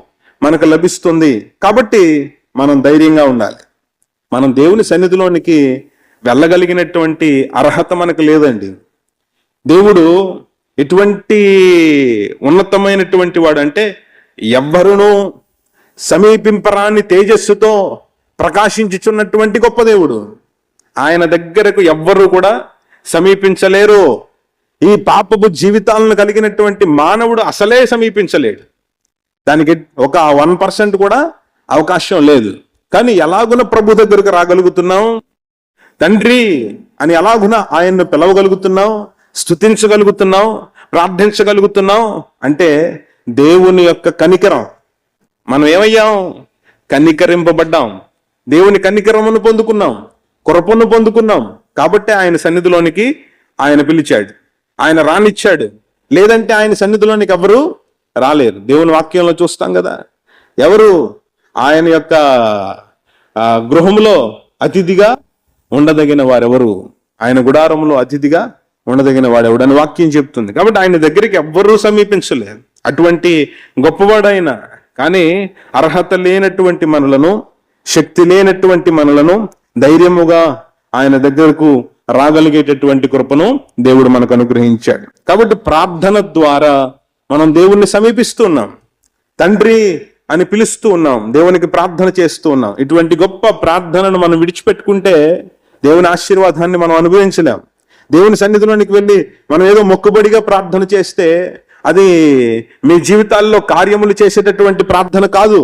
మనకు లభిస్తుంది. కాబట్టి మనం ధైర్యంగా ఉండాలి. మనం దేవుని సన్నిధిలోనికి వెళ్ళగలిగినటువంటి అర్హత మనకు లేదండి. దేవుడు ఎటువంటి ఉన్నతమైనటువంటి వాడు అంటే ఎవ్వరునూ సమీపింపరాని తేజస్సుతో ప్రకాశించుచున్నటువంటి గొప్ప దేవుడు. ఆయన దగ్గరకు ఎవ్వరూ కూడా సమీపించలేరు. ఈ పాపపు జీవితాలను కలిగినటువంటి మానవుడు అసలే సమీపించలేడు. దానికి ఒక 1% కూడా అవకాశం లేదు. కానీ ఎలాగున ప్రభు దగ్గరకు రాగలుగుతున్నాం? తండ్రి అని ఎలాగున ఆయన్ను పిలవగలుగుతున్నాం, స్తుతించగలుగుతున్నాం, ప్రార్థించగలుగుతున్నాం అంటే దేవుని యొక్క కనికరం. మనం ఏమయ్యాం? కనికరింపబడ్డాం. దేవుని కనికరమును పొందుకున్నాం, కృపను పొందుకున్నాం. కాబట్టి ఆయన సన్నిధిలోనికి ఆయన పిలిచాడు, ఆయన రానిచ్చాడు. లేదంటే ఆయన సన్నిధిలోనికి ఎవరు రాలేరు. దేవుని వాక్యంలో చూస్తాం కదా, ఎవరు ఆయన యొక్క గృహంలో అతిథిగా ఉండదగిన వారెవరు, ఆయన గుడారంలో అతిథిగా ఉండదగిన వాడెవడు అని వాక్యం చెప్తుంది. కాబట్టి ఆయన దగ్గరికి ఎవ్వరూ సమీపించలేదు. అటువంటి గొప్పవాడైన కానీ అర్హత లేనటువంటి మనలను, శక్తి లేనటువంటి మనలను ధైర్యముగా ఆయన దగ్గరకు రాగలిగేటటువంటి కృపను దేవుడు మనకు అనుగ్రహించాడు. కాబట్టి ప్రార్థన ద్వారా మనం దేవుణ్ణి సమీపిస్తున్నాం, తండ్రి అని పిలుస్తూ ఉన్నాం, దేవునికి ప్రార్థన చేస్తూ ఉన్నాం. ఇటువంటి గొప్ప ప్రార్థనను మనం విడిచిపెట్టుకుంటే దేవుని ఆశీర్వాదాన్ని మనం అనుభవించలేం. దేవుని సన్నిధిలోనికి వెళ్ళి మనం ఏదో మొక్కుబడిగా ప్రార్థన చేస్తే అది మీ జీవితాల్లో కార్యములు చేసేటటువంటి ప్రార్థన కాదు.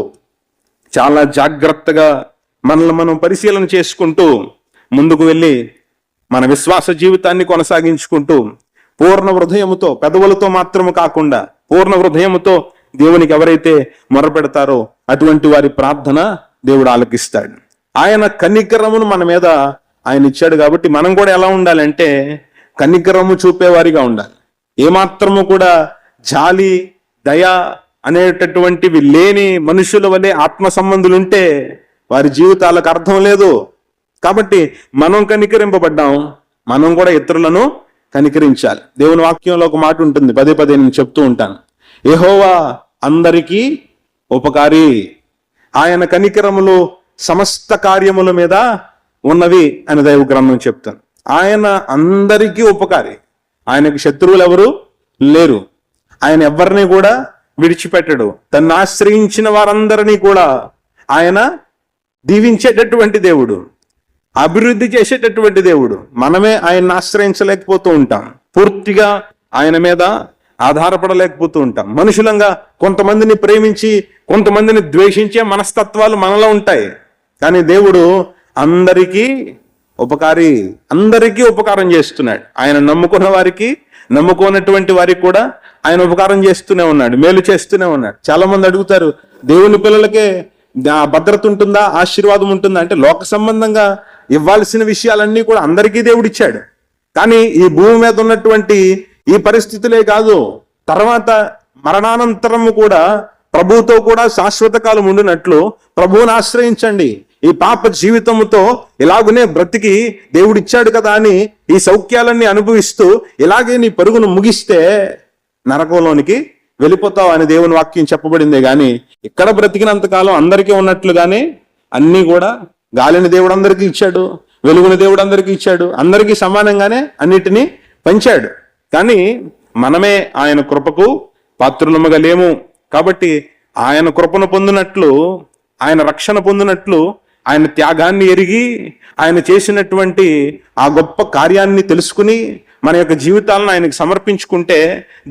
చాలా జాగ్రత్తగా మనల్ని మనం పరిశీలన చేసుకుంటూ ముందుకు వెళ్ళి మన విశ్వాస జీవితాన్ని కొనసాగించుకుంటూ పూర్ణ హృదయముతో, పెదవులతో మాత్రము కాకుండా పూర్ణ హృదయముతో దేవునికి ఎవరైతే మొరపెడతారో అటువంటి వారి ప్రార్థన దేవుడు ఆలకిస్తాడు. ఆయన కనికరమును మన మీద ఆయన ఇచ్చాడు. కాబట్టి మనం కూడా ఎలా ఉండాలంటే కనికరము చూపేవారిగా ఉండాలి. ఏమాత్రము కూడా జాలి, దయ అనేటటువంటివి లేని మనుషుల వలె ఆత్మ సంబంధులు ఉంటే వారి జీవితాలకు అర్థం లేదు. కాబట్టి మనం కనికరింపబడ్డాం, మనం కూడా ఇతరులను కనికరించాలి. దేవుని వాక్యంలో ఒక మాట ఉంటుంది, పదే పదే నేను చెప్తూ ఉంటాను, యెహోవా అందరికీ ఉపకారి, ఆయన కనికరములు సమస్త కార్యముల మీద ఉన్నవి అని దైవ గ్రంథం చెప్తాను. ఆయన అందరికీ ఉపకారి, ఆయనకు శత్రువులు ఎవరు లేరు. ఆయన ఎవరిని కూడా విడిచిపెట్టడు. తను ఆశ్రయించిన వారందరినీ కూడా ఆయన దీవించేటటువంటి దేవుడు, అభివృద్ధి చేసేటటువంటి దేవుడు. మనమే ఆయన్ని ఆశ్రయించలేకపోతూ ఉంటాం, పూర్తిగా ఆయన మీద ఆధారపడలేకపోతూ ఉంటాం. మనుషులంగా కొంతమందిని ప్రేమించి కొంతమందిని ద్వేషించే మనస్తత్వాలు మనలో ఉంటాయి. కానీ దేవుడు అందరికీ ఉపకారి, అందరికీ ఉపకారం చేస్తున్నాడు. ఆయన నమ్ముకున్న వారికి, నమ్ముకున్నటువంటి వారికి కూడా ఆయన ఉపకారం చేస్తూనే ఉన్నాడు, మేలు చేస్తూనే ఉన్నాడు. చాలా మంది అడుగుతారు, దేవుని పిల్లలకే భద్రత ఉంటుందా, ఆశీర్వాదం ఉంటుందా అంటే లోక సంబంధంగా ఇవ్వాల్సిన విషయాలన్నీ కూడా అందరికీ దేవుడిచ్చాడు. కానీ ఈ భూమి మీద ఉన్నటువంటి ఈ పరిస్థితులే కాదు, తర్వాత మరణానంతరము కూడా ప్రభువుతో కూడా శాశ్వత కాలం ఉండినట్లు ప్రభువుని ఆశ్రయించండి. ఈ పాప జీవితముతో ఇలాగునే బ్రతికి దేవుడిచ్చాడు కదా అని ఈ సౌఖ్యాలన్నీ అనుభవిస్తూ ఇలాగే నీ పరుగును ముగిస్తే నరకంలోనికి వెళ్ళిపోతావు అని దేవుని వాక్యం చెప్పబడిందే గాని ఇక్కడ బ్రతికినంతకాలం అందరికీ ఉన్నట్లుగానే అన్నీ కూడా గాలిని దేవుడు అందరికీ ఇచ్చాడు, వెలుగుని దేవుడు అందరికీ ఇచ్చాడు, అందరికీ సమానంగానే అన్నిటినీ పంచాడు. కానీ మనమే ఆయన కృపకు పాత్రులముగా లేము. కాబట్టి ఆయన కృపను పొందినట్లు, ఆయన రక్షణ పొందినట్లు, ఆయన త్యాగాన్ని ఎరిగి ఆయన చేసినటువంటి ఆ గొప్ప కార్యాన్ని తెలుసుకుని మన యొక్క జీవితాలను ఆయనకు సమర్పించుకుంటే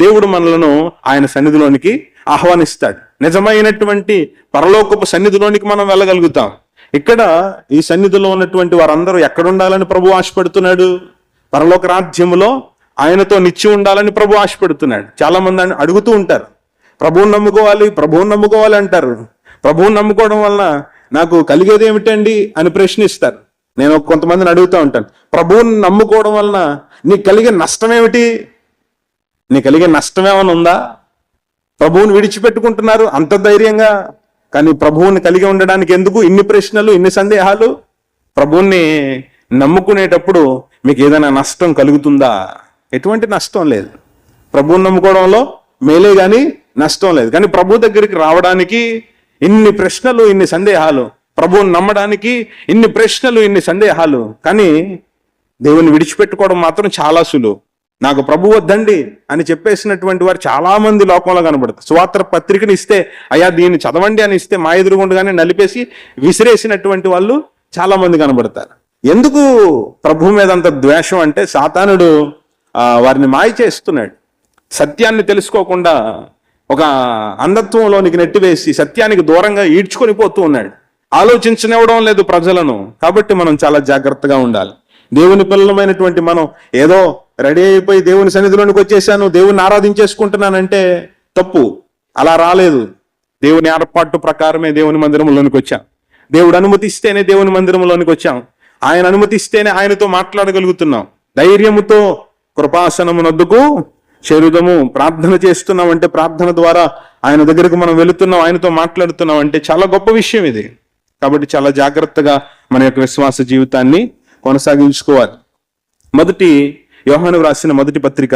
దేవుడు మనలను ఆయన సన్నిధిలోనికి ఆహ్వానిస్తాడు. నిజమైనటువంటి పరలోకపు సన్నిధిలోనికి మనం వెళ్ళగలుగుతాం. ఇక్కడ ఈ సన్నిధిలో ఉన్నటువంటి వారందరూ ఎక్కడుండాలని ప్రభు ఆశపడుతున్నాడు? పరలోక రాజ్యములో ఆయనతో నిత్యం ఉండాలని ప్రభు ఆశపడుతున్నాడు. చాలా మంది అడుగుతూ ఉంటారు, ప్రభువుని నమ్ముకోవాలి అంటారు. ప్రభువుని నమ్ముకోవడం వలన నాకు కలిగేది ఏమిటండి అని ప్రశ్నిస్తారు. నేను కొంతమందిని అడుగుతూ ఉంటాను, ప్రభువుని నమ్ముకోవడం వలన నీకు కలిగే నష్టం ఏమిటి? నీకు కలిగే నష్టం ఏమైనా ఉందా? ప్రభువుని విడిచిపెట్టుకుంటున్నారు అంత ధైర్యంగా, కానీ ప్రభువుని కలిగి ఉండడానికి ఎందుకు ఇన్ని ప్రశ్నలు, ఇన్ని సందేహాలు? ప్రభువుని నమ్ముకునేటప్పుడు మీకు ఏదైనా నష్టం కలుగుతుందా? ఎటువంటి నష్టం లేదు. ప్రభువుని నమ్ముకోవడంలో మేలే కానీ నష్టం లేదు. కానీ ప్రభు దగ్గరికి రావడానికి ఇన్ని ప్రశ్నలు, ఇన్ని సందేహాలు, ప్రభువుని నమ్మడానికి ఇన్ని ప్రశ్నలు, ఇన్ని సందేహాలు. కానీ దేవుని విడిచిపెట్టుకోవడం మాత్రం చాలా సులువు. నాకు ప్రభు వద్దండి అని చెప్పేసినటువంటి వారు చాలా మంది లోకంలో కనబడతారు. సువార్త పత్రికని ఇస్తే అయ్యా దీన్ని చదవండి అని ఇస్తే మా ఎదురుగుండగానే నలిపేసి విసిరేసినటువంటి వాళ్ళు చాలా మంది కనబడతారు. ఎందుకు ప్రభు మీద అంత ద్వేషం అంటే సాతానుడు వారిని మాయ చేస్తున్నాడు. సత్యాన్ని తెలుసుకోకుండా ఒక అంధత్వంలోనికి నెట్టివేసి సత్యానికి దూరంగా ఈడ్చుకొని పోతూ ఉన్నాడు. ఆలోచించనివ్వడం లేదు ప్రజలను. కాబట్టి మనం చాలా జాగ్రత్తగా ఉండాలి. దేవుని పిల్లలమైనటువంటి మనం ఏదో రెడీ అయిపోయి దేవుని సన్నిధిలోనికి వచ్చేసాను, దేవుని ఆరాధించేసుకుంటున్నానంటే తప్పు. అలా రాలేదు. దేవుని ఏర్పాటు ప్రకారమే దేవుని మందిరంలోనికి వచ్చాం. దేవుడు అనుమతిస్తేనే దేవుని మందిరంలోనికి వచ్చాం. ఆయన అనుమతిస్తేనే ఆయనతో మాట్లాడగలుగుతున్నాం. ధైర్యముతో కృపాసనమునొద్దకు చేరుదము. ప్రార్థన చేస్తున్నాం అంటే ప్రార్థన ద్వారా ఆయన దగ్గరకు మనం వెళుతున్నాం, ఆయనతో మాట్లాడుతున్నాం అంటే చాలా గొప్ప విషయం ఇది. కాబట్టి చాలా జాగ్రత్తగా మన యొక్క విశ్వాస జీవితాన్ని కొనసాగించుకోవాలి. మొదటి యోహాను రాసిన మొదటి పత్రిక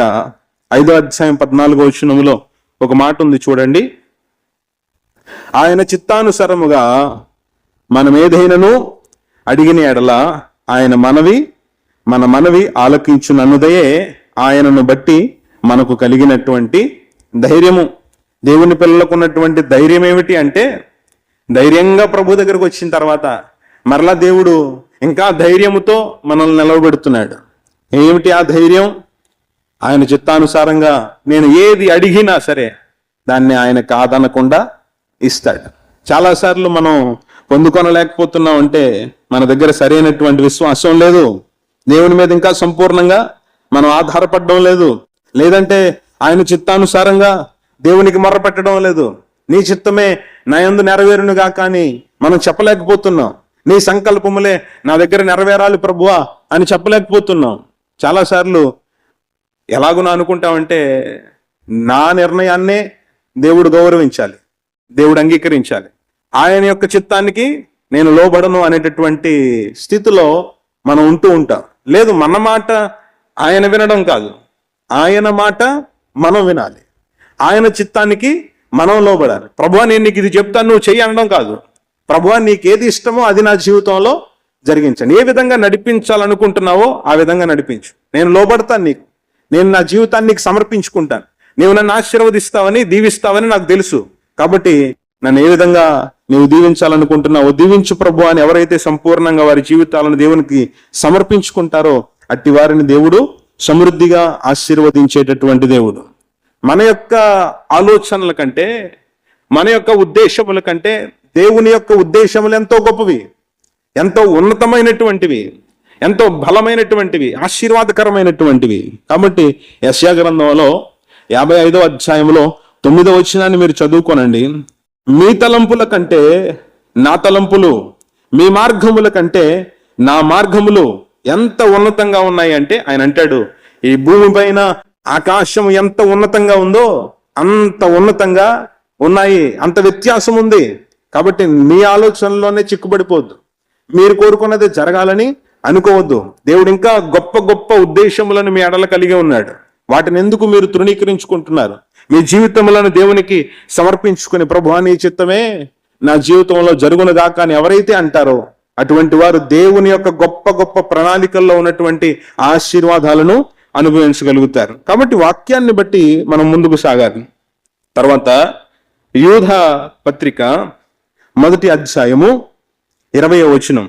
5వ అధ్యాయం 14వ వచనములో ఒక మాట ఉంది చూడండి. ఆయన చిత్తానుసారముగా మనం ఏదైనాను అడిగిన ఎడల ఆయన మన మనవి ఆలకించునన్నదయే ఆయనను బట్టి మనకు కలిగినటువంటి ధైర్యము. దేవుని పిల్లలకు ఉన్నటువంటి ధైర్యం ఏమిటి అంటే, ధైర్యంగా ప్రభు దగ్గరకు వచ్చిన తర్వాత మరలా దేవుడు ఇంకా ధైర్యముతో మనల్ని నిలవబెడుతున్నాడు. ఏమిటి ఆ ధైర్యం? ఆయన చిత్తానుసారంగా నేను ఏది అడిగినా సరే దాన్ని ఆయన కాదనకుండా ఇస్తాడు. చాలాసార్లు మనం పొందుకొనలేకపోతున్నాం అంటే మన దగ్గర సరైనటువంటి విశ్వాసం లేదు, దేవుని మీద ఇంకా సంపూర్ణంగా మనం ఆధారపడడం లేదు, లేదంటే ఆయన చిత్తానుసారంగా దేవునికి మొర్ర పెట్టడం లేదు. నీ చిత్తమే నా యందు నెరవేరునుగా కానీ మనం చెప్పలేకపోతున్నాం. నీ సంకల్పములే నా దగ్గర నెరవేరాలి ప్రభువా అని చెప్పలేకపోతున్నాం. చాలాసార్లు ఎలాగునా అనుకుంటామంటే నా నిర్ణయాన్నే దేవుడు గౌరవించాలి, దేవుడు అంగీకరించాలి, ఆయన యొక్క చిత్తానికి నేను లోబడను అనేటటువంటి స్థితిలో మనం ఉంటూ ఉంటాం. లేదు, మన మాట ఆయన వినడం కాదు, ఆయన మాట మనం వినాలి, ఆయన చిత్తానికి మనం లోబడాలి. ప్రభువా నేను నీకు ఇది చెప్తాను నువ్వు చెయ్యి అనడం కాదు. ప్రభువా నీకు ఏది ఇష్టమో అది నా జీవితంలో జరిగించండి. ఏ విధంగా నడిపించాలనుకుంటున్నావో ఆ విధంగా నడిపించు. నేను లోబడతాను నీకు, నేను నా జీవితాన్ని నీకు సమర్పించుకుంటాను. నీవు నన్ను ఆశీర్వదిస్తావని దీవిస్తావని నాకు తెలుసు. కాబట్టి నన్ను ఏ విధంగా నీవు దీవించాలనుకుంటున్నావో దీవించు ప్రభు అని ఎవరైతే సంపూర్ణంగా వారి జీవితాలను దేవునికి సమర్పించుకుంటారో అట్టి వారిని దేవుడు సమృద్ధిగా ఆశీర్వదించేటటువంటి దేవుడు. మన యొక్క ఆలోచనల కంటే, మన యొక్క ఉద్దేశముల కంటే దేవుని యొక్క ఉద్దేశములు ఎంతో గొప్పవి, ఎంతో ఉన్నతమైనటువంటివి, ఎంతో బలమైనటువంటివి, ఆశీర్వాదకరమైనటువంటివి. కాబట్టి యెషయా గ్రంథంలో 55వ అధ్యాయంలో 9వ వచనాన్ని మీరు చదువుకోనండి. మీ తలంపుల కంటే నా తలంపులు, మీ మార్గముల కంటే నా మార్గములు ఎంత ఉన్నతంగా ఉన్నాయి అంటే ఆయన అంటాడు, ఈ భూమి పైన ఆకాశం ఎంత ఉన్నతంగా ఉందో అంత ఉన్నతంగా ఉన్నాయి, అంత వ్యత్యాసం ఉంది. కాబట్టి మీ ఆలోచనలోనే చిక్కుబడిపోద్దు. మీరు కోరుకున్నది జరగాలని అనుకోవద్దు. దేవుడు ఇంకా గొప్ప గొప్ప ఉద్దేశములను మీ ఎడల కలిగి ఉన్నాడు. వాటిని ఎందుకు మీరు తృణీకరించుకుంటున్నారు? మీ జీవితములను దేవునికి సమర్పించుకుని, ప్రభువా నీ చిత్తమే నా జీవితంలో జరుగునుగాక అని ఎవరైతే అంటారో అటువంటి వారు దేవుని యొక్క గొప్ప గొప్ప ప్రణాళికల్లో ఉన్నటువంటి ఆశీర్వాదాలను అనుభవించగలుగుతారు. కాబట్టి వాక్యాన్ని బట్టి మనం ముందుకు సాగాలి. తర్వాత యూద పత్రిక 1వ అధ్యాయము 20వ వచనం.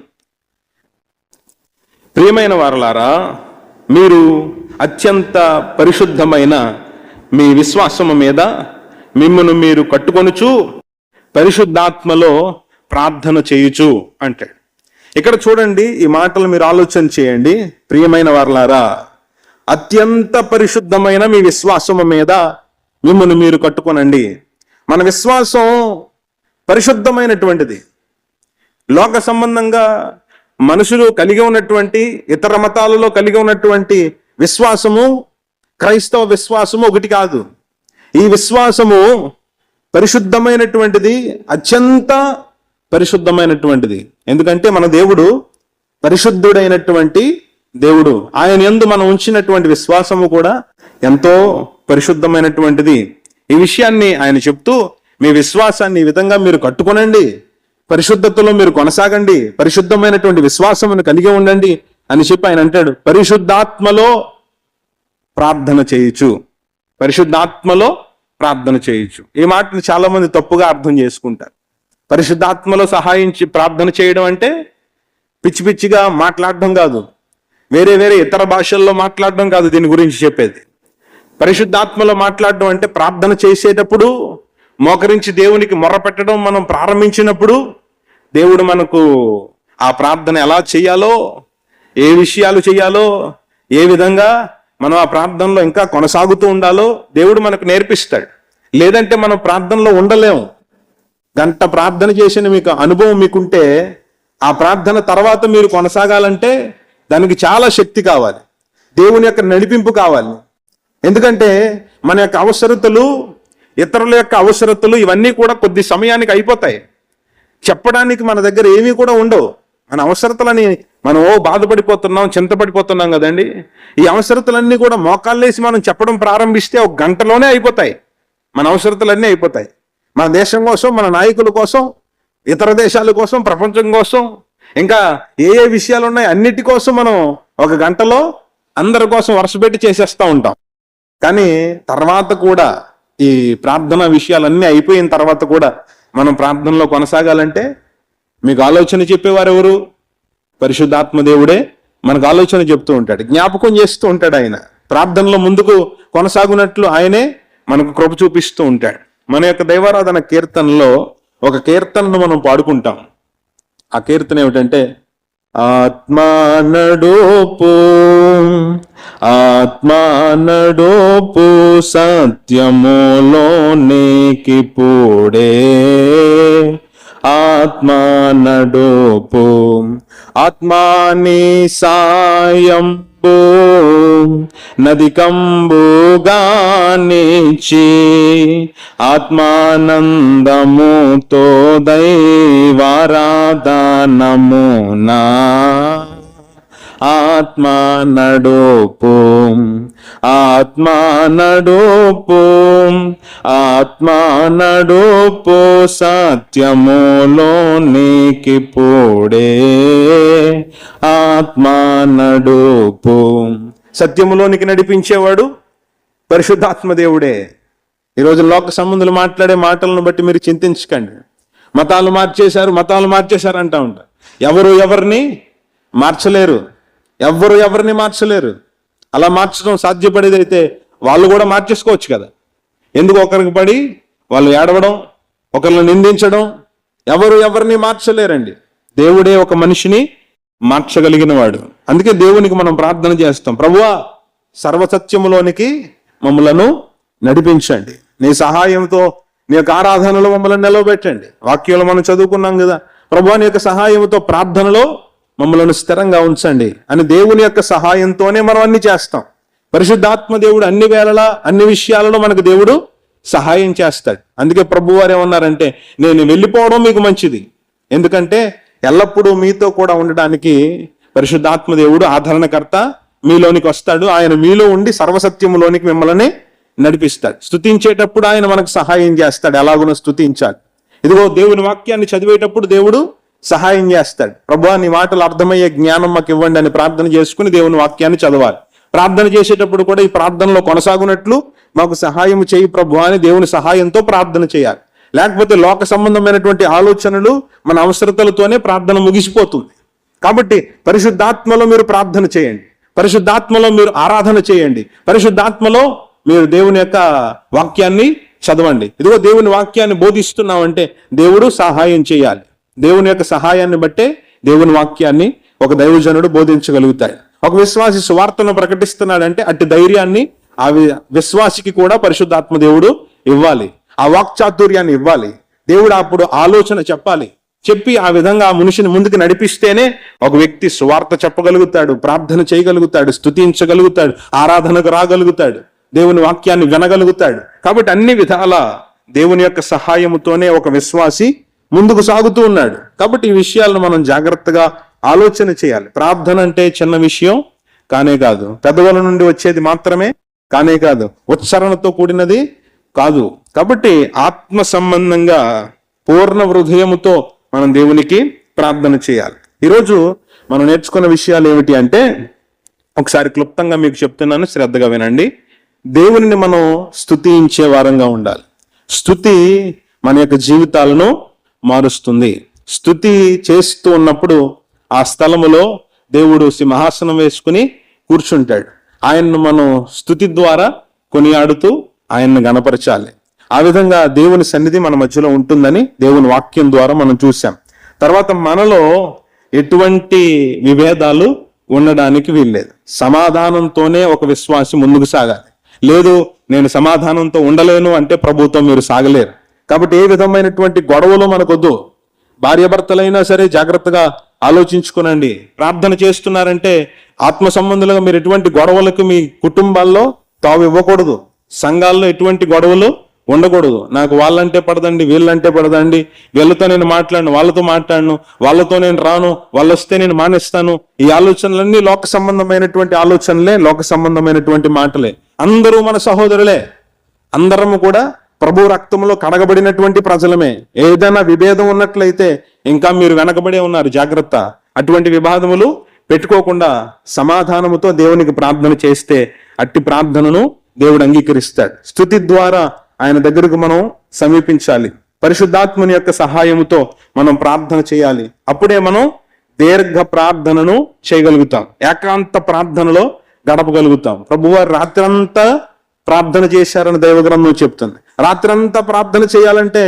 ప్రియమైన వారలారా, మీరు అత్యంత పరిశుద్ధమైన మీ విశ్వాసము మీద మిమ్మల్ని మీరు కట్టుకొనుచు పరిశుద్ధాత్మలో ప్రార్థన చేయుచు అంటాడు. ఇక్కడ చూడండి, ఈ మాటలు మీరు ఆలోచన చేయండి. ప్రియమైన వారలారా, అత్యంత పరిశుద్ధమైన మీ విశ్వాసము మీద మిమ్మల్ని మీరు కట్టుకొనండి. మన విశ్వాసం పరిశుద్ధమైనటువంటిది. లోక సంబంధంగా మనుషులు కలిగి ఉన్నటువంటి, ఇతర మతాలలో కలిగి ఉన్నటువంటి విశ్వాసము, క్రైస్తవ విశ్వాసము ఒకటి కాదు. ఈ విశ్వాసము పరిశుద్ధమైనటువంటిది, అత్యంత పరిశుద్ధమైనటువంటిది. ఎందుకంటే మన దేవుడు పరిశుద్ధుడైనటువంటి దేవుడు. ఆయన యందు మనం ఉంచినటువంటి విశ్వాసము కూడా ఎంతో పరిశుద్ధమైనటువంటిది. ఈ విషయాన్ని ఆయన చెప్తూ, మీ విశ్వాసాన్ని ఈ విధంగా మీరు కట్టుకొనండి, పరిశుద్ధతలో మీరు కొనసాగండి, పరిశుద్ధమైనటువంటి విశ్వాసమును కలిగి ఉండండి అని చెప్పి ఆయన అంటాడు. పరిశుద్ధాత్మలో ప్రార్థన చేయొచ్చు, పరిశుద్ధాత్మలో ప్రార్థన చేయొచ్చు. ఈ మాటను చాలా మంది తప్పుగా అర్థం చేసుకుంటారు. పరిశుద్ధాత్మలో సహాయించి ప్రార్థన చేయడం అంటే పిచ్చి పిచ్చిగా మాట్లాడడం కాదు, వేరే వేరే ఇతర భాషల్లో మాట్లాడడం కాదు. దీని గురించి చెప్పేది పరిశుద్ధాత్మలో మాట్లాడడం అంటే ప్రార్థన చేసేటప్పుడు మోకరించి దేవునికి మొర్ర పెట్టడం మనం ప్రారంభించినప్పుడు దేవుడు మనకు ఆ ప్రార్థన ఎలా చేయాలో, ఏ విషయాలు చేయాలో, ఏ విధంగా మనం ఆ ప్రార్థనలో ఇంకా కొనసాగుతూ ఉండాలో దేవుడు మనకు నేర్పిస్తాడు. లేదంటే మనం ప్రార్థనలో ఉండలేము. గంట ప్రార్థన చేసిన మీకు అనుభవం మీకుంటే ఆ ప్రార్థన తర్వాత మీరు కొనసాగాలంటే దానికి చాలా శక్తి కావాలి, దేవుని యొక్క నడిపింపు కావాలి. ఎందుకంటే మన యొక్క అవసరతలు, ఇతరుల యొక్క అవసరతలు ఇవన్నీ కూడా కొద్ది సమయానికి అయిపోతాయి. చెప్పడానికి మన దగ్గర ఏమీ కూడా ఉండవు. మన అవసరతలని మనం బాధపడిపోతున్నాం, చింతపడిపోతున్నాం కదండి. ఈ అవసరతలన్నీ కూడా మోకాళ్ళేసి మనం చెప్పడం ప్రారంభిస్తే ఒక గంటలోనే అయిపోతాయి. మన అవసరతలన్నీ అయిపోతాయి. మన దేశం కోసం, మన నాయకుల కోసం, ఇతర దేశాల కోసం, ప్రపంచం కోసం, ఇంకా ఏ ఏ విషయాలు ఉన్నాయి అన్నిటి కోసం మనం ఒక గంటలో అందరి కోసం వరుసపెట్టి చేసేస్తూ ఉంటాం. కానీ తర్వాత కూడా ఈ ప్రార్థన విషయాలన్నీ అయిపోయిన తర్వాత కూడా మనం ప్రార్థనలో కొనసాగాలంటే మీకు ఆలోచన చెప్పేవారు ఎవరు? పరిశుద్ధాత్మ దేవుడే మనకు ఆలోచన చెప్తూ ఉంటాడు, జ్ఞాపకం చేస్తూ ఉంటాడు. ఆయన ప్రార్థనలో ముందుకు కొనసాగునట్లు ఆయనే మనకు కృప చూపిస్తూ ఉంటాడు. మన యొక్క దైవారాధన కీర్తనలో ఒక కీర్తనను మనం పాడుకుంటాం. ఆ కీర్తన ఏమిటంటే, ఆత్మా నడోపు, ఆత్మా నడోపు, సత్యములోనికి పూడే, ఆత్మా నడోపు, ఆత్మాని సాయంబు నదికంబుగానిచి, ఆత్మానందముతో దైవారాధనమునా, ఆత్మా నడోపు, ఆత్మా నడోపు, ఆత్మా నడోపు, సత్యములోనికి పూడే, ఆత్మా నడోపు. సత్యములోనికి నడిపించేవాడు పరిశుద్ధాత్మ దేవుడే. ఈరోజు లోక సంబంధులు మాట్లాడే మాటలను బట్టి మీరు చింతించకండి. మతాలు మార్చేశారు అంటా ఉంటారు. ఎవరు ఎవరిని మార్చలేరు, ఎవరు ఎవరిని మార్చలేరు. అలా మార్చడం సాధ్యపడేది అయితే వాళ్ళు కూడా మార్చేసుకోవచ్చు కదా. ఎందుకు ఒకరికి పడి వాళ్ళు ఏడవడం, ఒకరిని నిందించడం? ఎవరు ఎవరిని మార్చలేరండి. దేవుడే ఒక మనిషిని మార్చగలిగిన వాడు. అందుకే దేవునికి మనం ప్రార్థన చేస్తాం, ప్రభువా సర్వసత్యములోనికి మమ్మలను నడిపించండి, నీ సహాయంతో నీ యొక్క ఆరాధనలో మమ్మల్ని నిలవబెట్టండి. వాక్యంలో మనం చదువుకున్నాం కదా, ప్రభువా నీ యొక్క సహాయంతో ప్రార్థనలో మమ్మల్ని స్థిరంగా ఉంచండి అని. దేవుని యొక్క సహాయంతోనే మనం అన్ని చేస్తాం. పరిశుద్ధాత్మ దేవుడు అన్ని వేళలా అన్ని విషయాలలో మనకు దేవుడు సహాయం చేస్తాడు. అందుకే ప్రభువారు ఏమన్నారంటే, నేను వెళ్ళిపోవడం మీకు మంచిది, ఎందుకంటే ఎల్లప్పుడూ మీతో కూడా ఉండడానికి పరిశుద్ధాత్మ దేవుడు ఆదరణకర్త మీలోనికి వస్తాడు. ఆయన మీలో ఉండి సర్వసత్యములోనికి మిమ్మల్ని నడిపిస్తాడు. స్తుతించేటప్పుడు ఆయన మనకు సహాయం చేస్తాడు, ఎలాగునో స్తుతించాలి. ఇదిగో దేవుని వాక్యాన్ని చదివేటప్పుడు దేవుడు సహాయం చేస్తాడు. ప్రభువా నీ మాటలు అర్థమయ్యే జ్ఞానం మాకు ఇవ్వండి అని ప్రార్థన చేసుకుని దేవుని వాక్యాన్ని చదవాలి. ప్రార్థన చేసేటప్పుడు కూడా ఈ ప్రార్థనలో కొనసాగునట్లు మాకు సహాయం చేయి ప్రభువా అని దేవుని సహాయంతో ప్రార్థన చేయాలి. లేకపోతే లోక సంబంధమైనటువంటి ఆలోచనలు మన అవసరతలతోనే ప్రార్థన ముగిసిపోతుంది. కాబట్టి పరిశుద్ధాత్మలో మీరు ప్రార్థన చేయండి, పరిశుద్ధాత్మలో మీరు ఆరాధన చేయండి, పరిశుద్ధాత్మలో మీరు దేవుని యొక్క వాక్యాన్ని చదవండి. ఇదిగో దేవుని వాక్యాన్ని బోధిస్తున్నామంటే దేవుడు సహాయం చేయాలి. దేవుని యొక్క సహాయాన్ని బట్టే దేవుని వాక్యాన్ని ఒక దైవజనుడు బోధించగలుగుతాడు. ఒక విశ్వాసి సువార్తను ప్రకటిస్తున్నాడంటే అట్టి ధైర్యాన్ని ఆ విశ్వాసికి కూడా పరిశుద్ధాత్మ దేవుడు ఇవ్వాలి, ఆ వాక్చాతుర్యాన్ని ఇవ్వాలి. దేవుడు అప్పుడు ఆలోచన చెప్పాలి, చెప్పి ఆ విధంగా ఆ మనిషిని ముందుకు నడిపిస్తేనే ఒక వ్యక్తి సువార్త చెప్పగలుగుతాడు, ప్రార్థన చేయగలుగుతాడు, స్తుతించగలుగుతాడు, ఆరాధనకు రాగలుగుతాడు, దేవుని వాక్యాన్ని వినగలుగుతాడు. కాబట్టి అన్ని విధాల దేవుని యొక్క సహాయముతోనే ఒక విశ్వాసి ముందుకు సాగుతూ ఉన్నాడు. కాబట్టి ఈ విషయాలను మనం జాగ్రత్తగా ఆలోచన చేయాలి. ప్రార్థన అంటే చిన్న విషయం కానే కాదు, పెదవుల నుండి వచ్చేది మాత్రమే కానే కాదు, ఉచ్చారణతో కూడినది కాదు. కాబట్టి ఆత్మ సంబంధంగా పూర్ణ హృదయముతో మనం దేవునికి ప్రార్థన చేయాలి. ఈరోజు మనం నేర్చుకున్న విషయాలు ఏమిటి అంటే, ఒకసారి క్లుప్తంగా మీకు చెప్తున్నాను, శ్రద్ధగా వినండి. దేవునిని మనం స్తుతించే వారంగా ఉండాలి. స్తుతి మన యొక్క జీవితాలను మారుస్తుంది. స్తుతి చేస్తూ ఉన్నప్పుడు ఆ స్థలములో దేవుడు సింహాసనం వేసుకుని కూర్చుంటాడు. ఆయన్ను మనం స్తుతి ద్వారా కొనియాడుతూ ఆయన్ను గణపరచాలి. ఆ విధంగా దేవుని సన్నిధి మన మధ్యలో ఉంటుందని దేవుని వాక్యం ద్వారా మనం చూసాం. తర్వాత మనలో ఎటువంటి విభేదాలు ఉండడానికి వీల్లేదు. సమాధానంతోనే ఒక విశ్వాసి ముందుకు సాగాలి. లేదు నేను సమాధానంతో ఉండలేను అంటే ప్రభుత్వం మీరు సాగలేరు. కాబట్టి ఏ విధమైనటువంటి గొడవలు మనకొద్దు. భార్యాభర్తలైనా సరే జాగ్రత్తగా ఆలోచించుకునండి. ప్రార్థన చేస్తున్నారంటే ఆత్మ సంబంధులుగా మీరు ఎటువంటి గొడవలకు మీ కుటుంబాల్లో తావు ఇవ్వకూడదు. సంఘాల్లో ఎటువంటి గొడవలు ఉండకూడదు. నాకు వాళ్ళంటే పడదండి, వీళ్ళంటే పడదండి, వీళ్ళతో నేను మాట్లాడను, వాళ్ళతో మాట్లాడను, వాళ్ళతో నేను రాను, వాళ్ళు వస్తే నేను మానేస్తాను. ఈ ఆలోచనలన్నీ లోక సంబంధమైనటువంటి ఆలోచనలే, లోక సంబంధమైనటువంటి మాటలే. అందరూ మన సహోదరులే, అందరము కూడా ప్రభు రక్తంలో కడగబడినటువంటి ప్రజలమే. ఏదైనా విభేదం ఉన్నట్లయితే ఇంకా మీరు వెనకబడే ఉన్నారు, జాగ్రత్త. అటువంటి వివాదములు పెట్టుకోకుండా సమాధానముతో దేవునికి ప్రార్థన చేస్తే అట్టి ప్రార్థనను దేవుడు అంగీకరిస్తాడు. స్తుతి ద్వారా ఆయన దగ్గరకు మనం సమీపించాలి. పరిశుద్ధాత్మని యొక్క సహాయముతో మనం ప్రార్థన చేయాలి. అప్పుడే మనం దీర్ఘ ప్రార్థనను చేయగలుగుతాం, ఏకాంత ప్రార్థనలో గడపగలుగుతాం. ప్రభువారు రాత్రంతా ప్రార్థన చేశారని దైవగ్రంథం చెప్తుంది. రాత్రంతా ప్రార్థన చేయాలంటే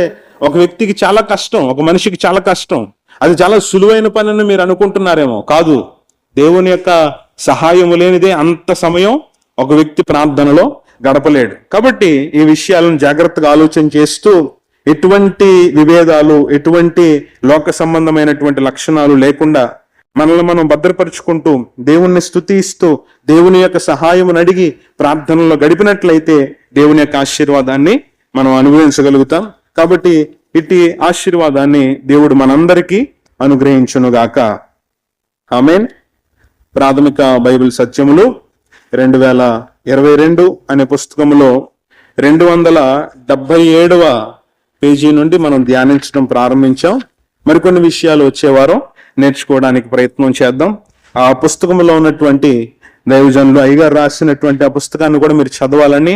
ఒక వ్యక్తికి చాలా కష్టం, ఒక మనిషికి చాలా కష్టం. అది చాలా సులువైన పని అని మీరు అనుకుంటున్నారేమో, కాదు. దేవుని యొక్క సహాయం లేనిదే అంత సమయం ఒక వ్యక్తి ప్రార్థనలో గడపలేడు. కాబట్టి ఈ విషయాలను జాగ్రత్తగా ఆలోచన చేస్తూ ఎటువంటి విభేదాలు, ఎటువంటి లోక సంబంధమైనటువంటి లక్షణాలు లేకుండా మనల్ని మనం భద్రపరుచుకుంటూ దేవుణ్ణి స్తుతిస్తూ దేవుని యొక్క సహాయమును అడిగి ప్రార్థనలో గడిపినట్లయితే దేవుని యొక్క ఆశీర్వాదాన్ని మనం అనుభవించగలుగుతాం. కాబట్టి ఇట్టి ఆశీర్వాదాన్ని దేవుడు మనందరికీ అనుగ్రహించునుగాక. ఆమేన్. ప్రాథమిక బైబిల్ సత్యములు 2022 అనే పుస్తకంలో 277వ పేజీ నుండి మనం ధ్యానించడం ప్రారంభించాం. మరికొన్ని విషయాలు వచ్చేవారం నేర్చుకోవడానికి ప్రయత్నం చేద్దాం. ఆ పుస్తకంలో ఉన్నటువంటి దైవజనులు అయ్యగారు రాసినటువంటి ఆ పుస్తకాన్ని కూడా మీరు చదవాలని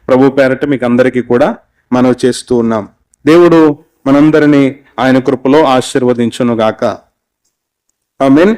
ప్రభు పేరట మీకు అందరికీ కూడా మనవి చేస్తూ ఉన్నాం. దేవుడు మనందరినీ ఆయన కృపలో ఆశీర్వదించునుగాక. ఆమేన్.